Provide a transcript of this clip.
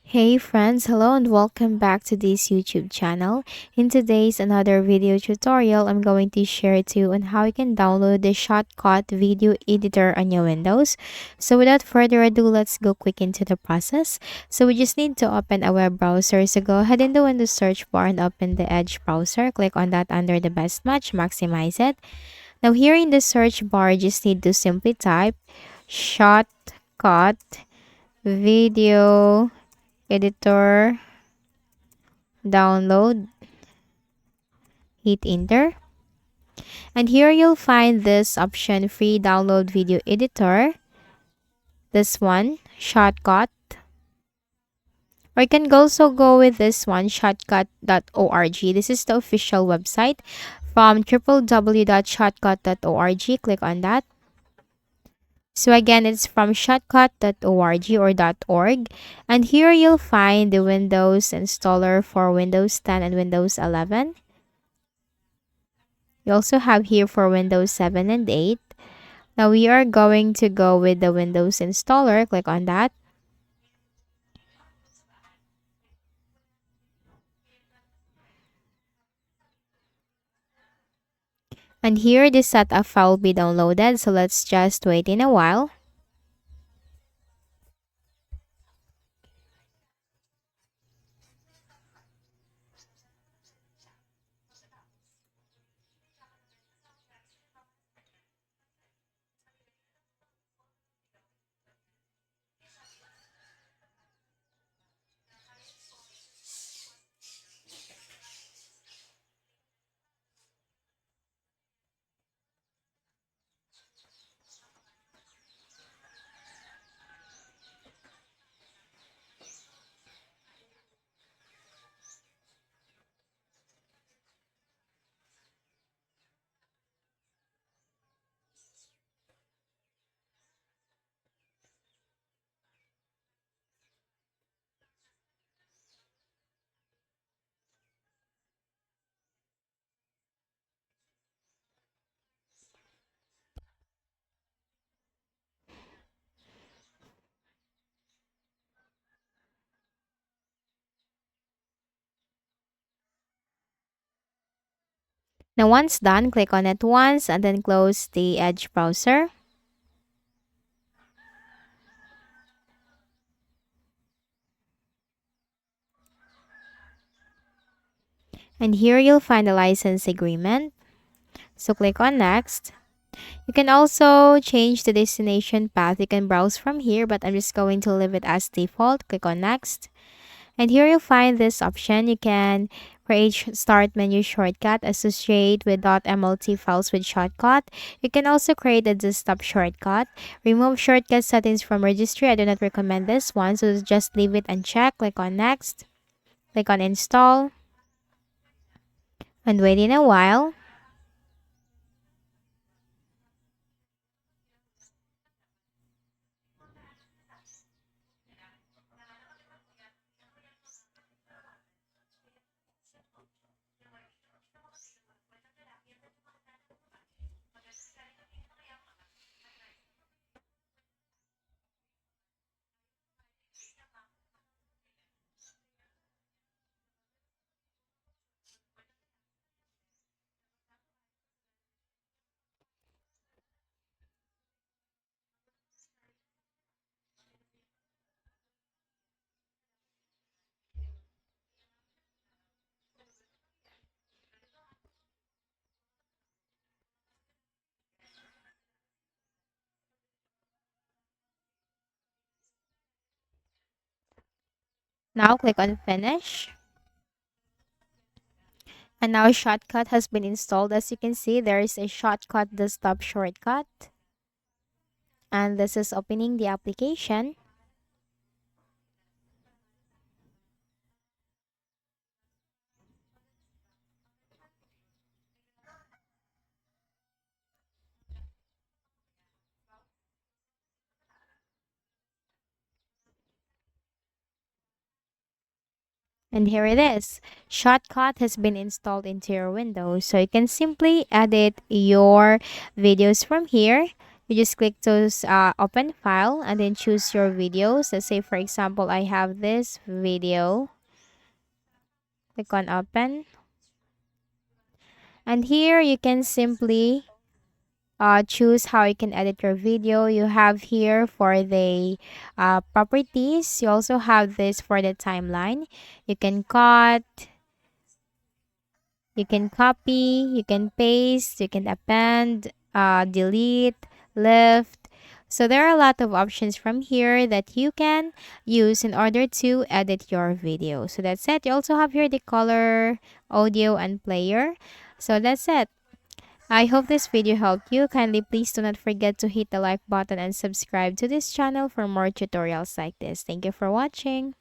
Hey friends, hello and welcome back to this YouTube channel. In today's another video tutorial, I'm going to share to you on how you can download the ShotCut video editor on your Windows. So without further ado, let's go quick into the process. So we just need to open a web browser. So go ahead in the Windows search bar and open the Edge browser. Click on that under the best match, maximize it. Now here in the search bar, you just need to simply type ShotCut video editor download, hit enter, and here you'll find this option, free download video editor, this one, shotcut, or you can also go with this one, shotcut.org. This is the official website from www.shotcut.org. Click on that. So again, it's from shotcut.org or .org, and here you'll find the Windows installer for Windows 10 and Windows 11. You also have here for Windows 7 and 8. Now we are going to go with the Windows installer. Click on that. And here the setup file will be downloaded. So let's just wait in a while. Now once done, click on it once and then close the Edge browser. And here you'll find the license agreement. So click on next. You can also change the destination path. You can browse from here, but I'm just going to leave it as default. Click on next. And here you'll find this option. You can create start menu shortcut, associate with .mlt files with shortcut. You can also create a desktop shortcut. Remove shortcut settings from registry. I do not recommend this one, so just leave it unchecked. Click on next. Click on install. And wait in a while. Now click on finish. And now shortcut has been installed. As you can see, there is a shortcut desktop shortcut. And this is opening the application. And here it is. ShotCut has been installed into your Windows. So you can simply edit your videos from here. You just click those open file and then choose your videos. Let's say for example, I have this video. Click on open. And here you can simply choose how you can edit your video. You have here for the properties. You also have this for the timeline. You can cut, you can copy, you can paste, you can append, delete, lift. So there are a lot of options from here that you can use in order to edit your video. So that's it. You also have here the color, audio, and player. So that's it. I hope this video helped you. Kindly please do not forget to hit the like button and subscribe to this channel for more tutorials like this. Thank you for watching.